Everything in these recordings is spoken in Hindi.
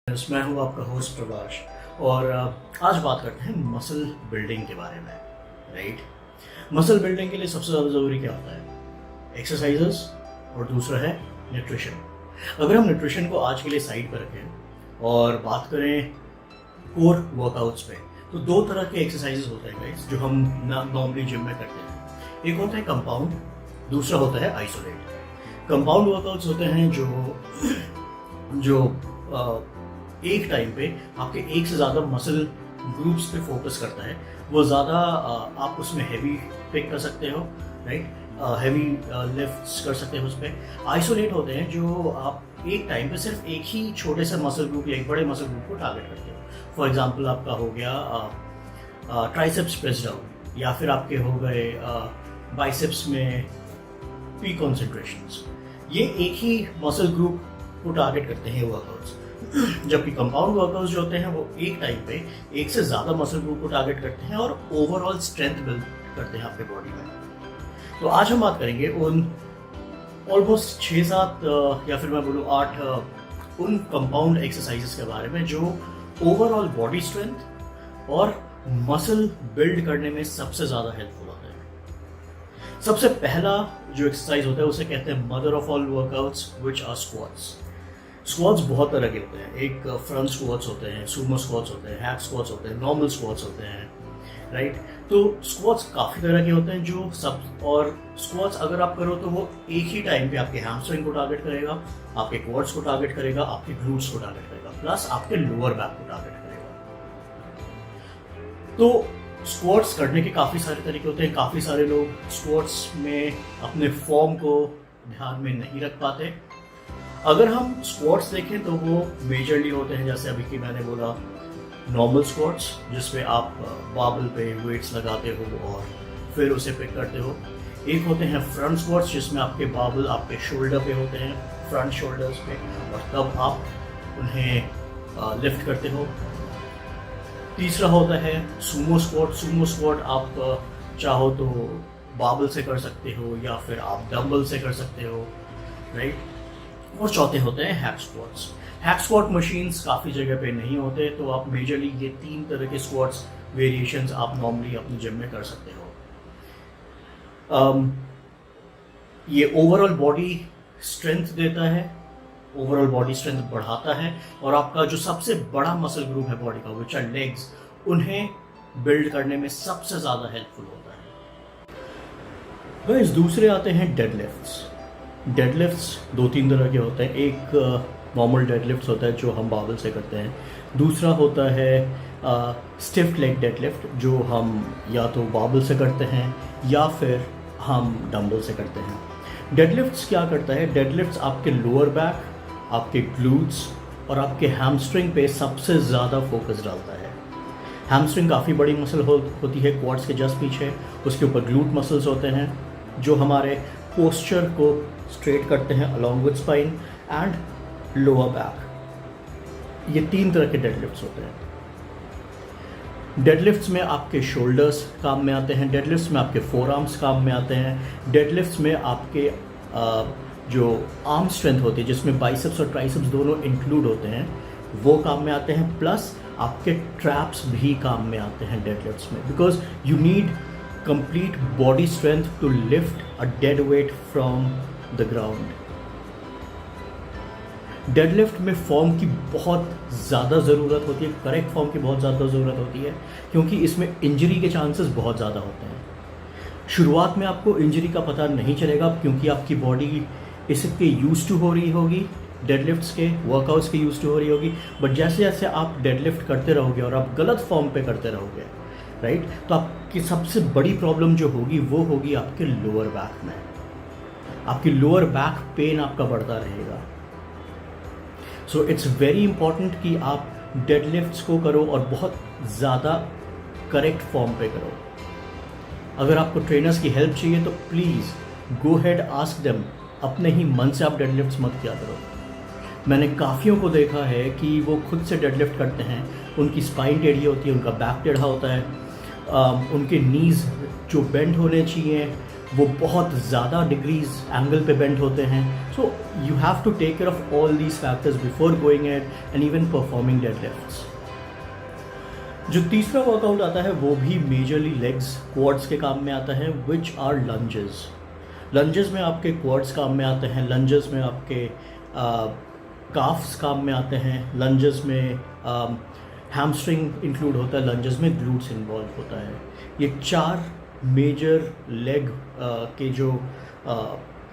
मैं हूँ आपका होस्ट प्रभाष और आज बात करते हैं मसल बिल्डिंग के बारे में। राइट, मसल बिल्डिंग के लिए सबसे ज़्यादा ज़रूरी क्या होता है? एक्सरसाइजेस और दूसरा है न्यूट्रिशन। अगर हम न्यूट्रिशन को आज के लिए साइड पर रखें और बात करें कोर वर्कआउट्स पे, तो दो तरह के एक्सरसाइजेस होते हैं गाइस जो हम नॉर्मली जिम में करते हैं। एक होता है कंपाउंड, दूसरा होता है आइसोलेट। कंपाउंड वर्कआउट्स होते हैं जो एक टाइम पे आपके एक से ज़्यादा मसल ग्रुप्स पे फोकस करता है। वो ज़्यादा आप उसमें हैवी पिक कर सकते हो, राइट, हैवी लिफ्ट्स कर सकते हो उस पर। आइसोलेट होते हैं जो आप एक टाइम पे सिर्फ एक ही छोटे से मसल ग्रुप या एक बड़े मसल ग्रुप को टारगेट करते हो। फॉर एग्जांपल आपका हो गया ट्राइसेप्स प्रेस डाउन, या फिर आपके हो गए बाइसेप्स में पी कॉन्सेंट्रेशंस। ये एक ही मसल ग्रुप को टारगेट करते हैं वर्कआउट्स। जबकि कंपाउंड वर्कआउट्स जो होते हैं वो एक टाइम पे एक से ज़्यादा मसल ग्रुप को टारगेट करते हैं और ओवरऑल स्ट्रेंथ बिल्ड करते हैं आपके बॉडी में। तो आज हम बात करेंगे उन ऑलमोस्ट 6-7 या फिर मैं बोलूँ 8 उन कंपाउंड एक्सरसाइजेस के बारे में जो ओवरऑल बॉडी स्ट्रेंथ और मसल बिल्ड करने में सबसे ज़्यादा हेल्पफुल होते हैं। सबसे पहला जो एक्सरसाइज होता है उसे कहते हैं mother of all workouts, which are squats. Squats बहुत तरह के होते हैं। एक फ्रंट स्क्वाट्स होते हैं, सुमो स्क्वाट्स होते हैं, हैक स्क्वाट्स होते हैं, नॉर्मल स्क्वाट्स होते हैं, राइट। तो स्क्वाट्स काफ़ी तरह के होते हैं जो सब, और स्क्वाट्स अगर आप करो तो वो एक ही टाइम पे आपके हैमस्ट्रिंग को टारगेट करेगा, आपके क्वाड्स को टारगेट करेगा, आपके ग्लूट्स को टारगेट करेगा, प्लस आपके लोअर बैक को टारगेट करेगा। तो स्क्वाट्स करने के काफ़ी सारे तरीके होते हैं। काफ़ी सारे लोग स्क्वाट्स में अपने फॉर्म को ध्यान में नहीं रख पाते। अगर हम स्क्वाट्स देखें तो वो मेजरली होते हैं, जैसे अभी की मैंने बोला, नॉर्मल स्क्वाट्स जिसमें आप बाबल पे वेट्स लगाते हो और फिर उसे पिक करते हो। एक होते हैं फ्रंट स्क्वाट्स जिसमें आपके बाबल आपके शोल्डर पे होते हैं, फ्रंट शोल्डर्स पे, और तब आप उन्हें लिफ्ट करते हो। तीसरा होता है सुमो स्क्वाट। सुमो स्क्वाट आप चाहो तो बाबल से कर सकते हो या फिर आप डंबल से कर सकते हो, राइट। और चौथे होते हैं hack squats. Hack squat machines काफ़ी जगह पे नहीं होते, तो आप मेजरली ये 3 तरह के स्क्वाट्स वेरिएशंस आप नॉर्मली अपने जिम में कर सकते हो। ये ओवरऑल बॉडी स्ट्रेंथ देता है, ओवरऑल बॉडी स्ट्रेंथ बढ़ाता है, और आपका जो सबसे बड़ा मसल ग्रुप है बॉडी का, विच आर लेग्स, उन्हें बिल्ड करने में सबसे ज़्यादा हेल्पफुल होता है। गाइस, दूसरे आते हैं डेडलिफ्ट्स। डेडलिफ्ट्स 2-3 तरह के होते हैं। एक नॉर्मल डेडलिफ्ट्स होता है जो हम बाबल से करते हैं। दूसरा होता है स्टिफ लेग डेडलिफ्ट जो हम या तो बाबल से करते हैं या फिर हम डंबल से करते हैं। डेडलिफ्ट्स क्या करता है? डेडलिफ्ट्स आपके लोअर बैक, आपके ग्लूट्स और आपके हैमस्ट्रिंग पे सबसे ज़्यादा फोकस डालता है। हैमस्ट्रिंग काफ़ी बड़ी मसल होती है क्वाड्स के जस्ट पीछे। उसके ऊपर ग्लूट मसल्स होते हैं जो हमारे पोस्चर को स्ट्रेट करते हैं along with spine and lower back. ये 3 तरह के डेडलिफ्ट्स होते हैं। डेडलिफ्ट्स में आपके शोल्डर्स काम में आते हैं, डेडलिफ्ट्स में आपके फोर आर्म्स काम में आते हैं, डेडलिफ्ट्स में आपके जो आर्म स्ट्रेंथ होती है जिसमें बाइसेप्स और ट्राइसेप्स दोनों इंक्लूड होते हैं वो काम में आते हैं, प्लस आपके ट्रैप्स भी काम में आते हैं डेडलिफ्ट्स में, because you need complete body strength to lift a dead weight from the ground. Deadlift में फॉर्म की बहुत ज़्यादा ज़रूरत होती है, करेक्ट फॉर्म की बहुत ज़्यादा ज़रूरत होती है, क्योंकि इसमें इंजरी के चांसेस बहुत ज़्यादा होते हैं। शुरुआत में आपको इंजरी का पता नहीं चलेगा क्योंकि आपकी बॉडी इसके यूज टू हो रही होगी, डेडलिफ्ट्स के वर्कआउट्स के यूज टू हो रही होगी, बट जैसे जैसे आप डेडलिफ्ट करते रहोगे और आप गलत फॉर्म पे करते रहोगे, राइट, तो आपकी सबसे बड़ी प्रॉब्लम जो होगी वो होगी आपके लोअर बैक में। आपकी लोअर बैक पेन आपका बढ़ता रहेगा। सो इट्स वेरी इंपॉर्टेंट कि आप डेडलिफ्ट्स को करो और बहुत ज़्यादा करेक्ट फॉर्म पे करो। अगर आपको ट्रेनर्स की हेल्प चाहिए तो please go head, ask them. अपने ही मन से आप डेडलिफ्ट्स मत किया करो। मैंने काफ़ियों को देखा है कि वो खुद से डेडलिफ्ट करते हैं, उनकी स्पाइन टेढ़ी होती है, उनका बैक टेढ़ा होता है, उनके नीज़ जो बेंड होने चाहिए वो बहुत ज़्यादा डिग्रीज एंगल पे बेंड होते हैं. So you have to take care of all these factors before going at and even performing deadlifts. जो तीसरा वर्कआउट आता है वो भी मेजरली लेग्स क्वाड्स के काम में आता है, विच आर लंजेस. लंजेस में आपके क्वाड्स काम में आते हैं, लंजेस में आपके काफ्स काम में आते हैं, लंजेस में हैमस्ट्रिंग इंक्लूड होता है, लंजेस में ग्लूट्स इन्वॉल्व होता है. ये 4 मेजर लेग के जो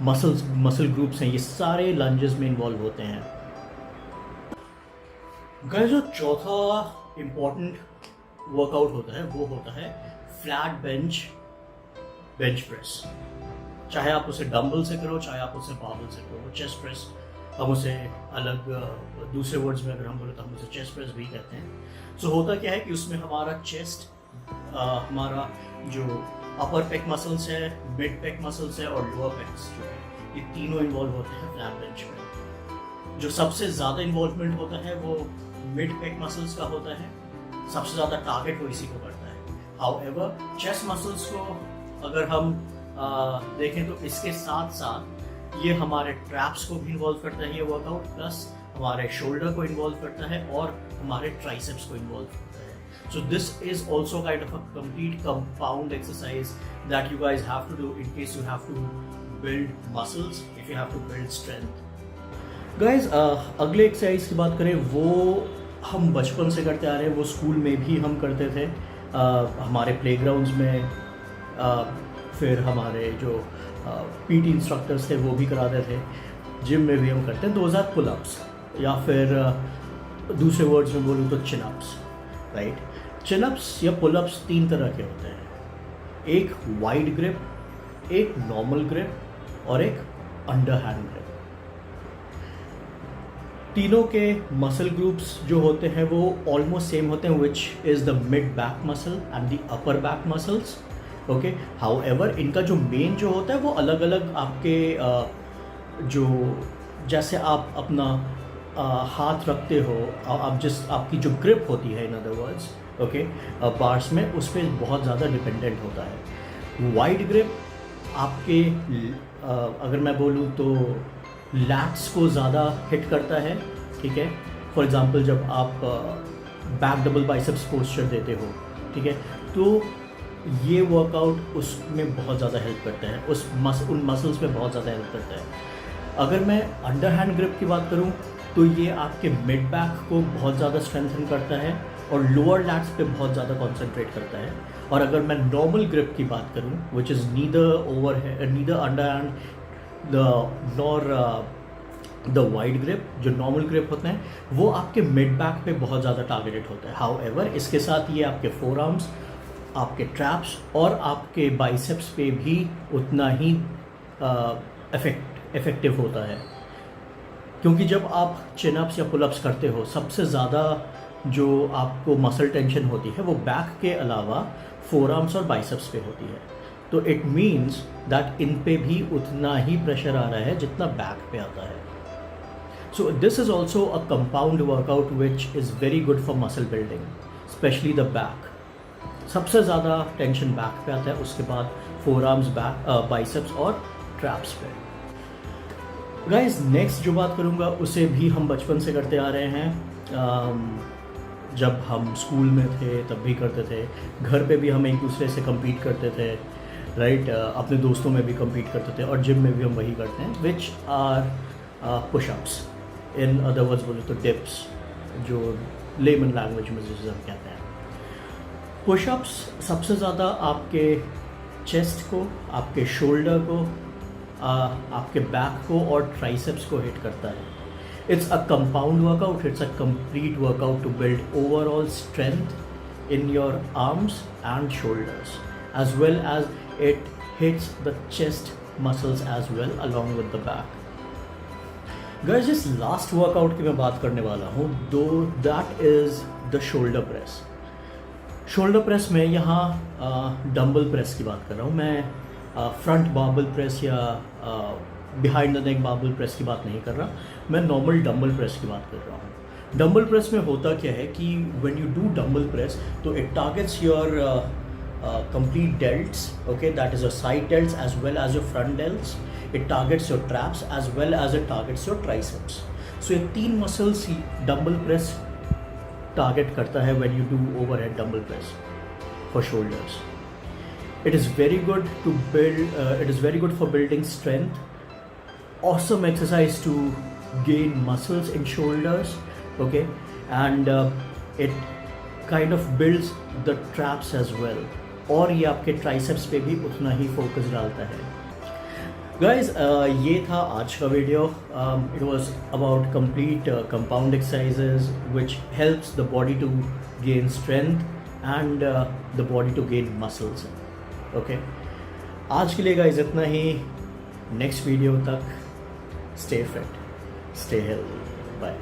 मसल ग्रुप्स हैं ये सारे लंजेस में इन्वॉल्व होते हैं. गाइस, जो चौथा इम्पॉर्टेंट वर्कआउट होता है वो होता है फ्लैट बेंच प्रेस. चाहे आप उसे डंबल से करो, चाहे आप उसे बार्बल से करो. चेस्ट प्रेस हम उसे अलग दूसरे वर्ड्स में अगर हम बोले तो हम उसे चेस्ट प्रेस भी कहते हैं. सो होता क्या है कि उसमें हमारा चेस्ट, हमारा जो अपर पेक मसल्स है, मिड पेक मसल्स है और लोअर पेक्स जो है, ये तीनों इन्वॉल्व होते हैं फ्लैट बेंच में. जो सबसे ज़्यादा इन्वॉल्वमेंट होता है वो मिड पेक मसल्स का होता है. सबसे ज़्यादा टारगेट वो इसी को करता है. हाउएवर चेस्ट मसल्स को अगर हम देखें तो इसके साथ साथ ये हमारे ट्रैप्स को भी इन्वॉल्व करता है ये वर्कआउट, प्लस हमारे शोल्डर को इन्वॉल्व करता है और हमारे ट्राइसेप्स को इन्वॉल्व करता है. So this is also kind of a complete compound exercise that you guys have to do in case you have to build muscles, if you have to build strength. Guys, अगले एक्सरसाइज की बात करें वो हम बचपन से करते आ रहे हैं, वो स्कूल में भी हम करते थे, हमारे प्लेग्राउंड्स में, फिर हमारे जो पीटी इंस्ट्रक्टर्स थे वो भी कराते थे, जिम में भी हम करते हैं. 2 पुलअप्स या फिर दूसरे वर्ड्स में बोलूँ तो चिनअप्स. राइट, चिनअप्स या पुलअप्स 3 तरह के होते हैं. एक वाइड ग्रिप, एक नॉर्मल ग्रिप और एक अंडर हैंड ग्रिप. तीनों के मसल ग्रुप्स जो होते हैं वो ऑलमोस्ट सेम होते हैं, which is the mid back muscle and the upper back muscles. Okay, however इनका जो मेन जो होता है वो अलग अलग आपके जो जैसे आप अपना हाथ रखते हो, आप जिस आपकी जो ग्रिप होती है, इन अदर वर्ड्स, ओके, बार्स में, उस पर बहुत ज़्यादा डिपेंडेंट होता है. वाइड ग्रिप आपके अगर मैं बोलूँ तो लैट्स को ज़्यादा हिट करता है. ठीक है, फॉर एग्जांपल जब आप बैक डबल बाइसेप्स पोस्चर देते हो, ठीक है, तो ये वर्कआउट उसमें बहुत ज़्यादा हेल्प करता है, उन मसल्स में बहुत ज़्यादा हेल्प करता है. अगर मैं अंडर हैंड ग्रिप की बात करूँ तो ये आपके मिड बैक को बहुत ज़्यादा स्ट्रेंथन करता है और लोअर लैट्स पे बहुत ज़्यादा कॉन्सेंट्रेट करता है. और अगर मैं नॉर्मल ग्रिप की बात करूँ, which is neither under hand nor the wide grip, जो नॉर्मल ग्रिप होते हैं वो आपके मिड बैक पे बहुत ज़्यादा टारगेटेड होता है. हाउएवर इसके साथ ये आपके फोर आर्म्स, आपके ट्रैप्स और आपके बाइसेप्स पे भी उतना ही इफेक्टिव होता है. क्योंकि जब आप चिनअप्स या पुलअप्स करते हो, सबसे ज़्यादा जो आपको मसल टेंशन होती है वो बैक के अलावा फोर आर्म्स और बाइसेप्स पे होती है. तो इट मीन्स दैट इन पे भी उतना ही प्रेशर आ रहा है जितना बैक पे आता है. So this is also a compound workout which is very good for muscle building, specially the back. सबसे ज़्यादा टेंशन बैक पे आता है, उसके बाद फोर आर्म्स, बाइसेप्स और ट्रैप्स पे. गाइस, नेक्स्ट जो बात करूँगा उसे भी हम बचपन से करते आ रहे हैं. जब हम स्कूल में थे तब भी करते थे, घर पे भी हम एक दूसरे से compete करते थे, राइट, अपने दोस्तों में भी compete करते थे और जिम में भी हम वही करते हैं, which are pushups. In other words बोले तो डिप्स, जो लेमन लैंग्वेज में जिसे हम कहते हैं. पुशअप्स सबसे ज़्यादा आपके चेस्ट को, आपके शोल्डर को, आपके बैक को और ट्राइसेप्स को हिट करता है. It's a compound workout, it's a complete workout to build overall strength in your arms and shoulders, as well as it hits the chest muscles as well along with the back. Guys, जिस last workout की मैं बात करने वाला हूँ, though that is the shoulder press. Shoulder press में यहाँ डम्बल प्रेस की बात कर रहा हूँ मैं, फ्रंट बार्बल प्रेस या behind the neck barbell press की बात नहीं कर रहा, मैं नॉर्मल डम्बल प्रेस की बात कर रहा हूँ. डम्बल प्रेस में होता क्या है कि when you do dumbbell press तो it targets your complete delts, okay, that is your side delts as well as your front delts. It targets your traps as well as it targets your triceps. So ये तीन muscles ही dumbbell press target करता है when you do overhead dumbbell press for shoulders. It is very good to build. It is very good for building strength. Awesome exercise to gain muscles in shoulders, okay, and it kind of builds the traps as well. और ये आपके ट्राइसेप्स पे भी उतना ही फोकस डालता है. गाइज ये था आज का video. It was about complete compound exercises which helps the body to gain strength and the body to gain muscles. Okay, आज के लिए गाइज इतना ही. नेक्स्ट वीडियो तक stay fit, stay healthy, bye.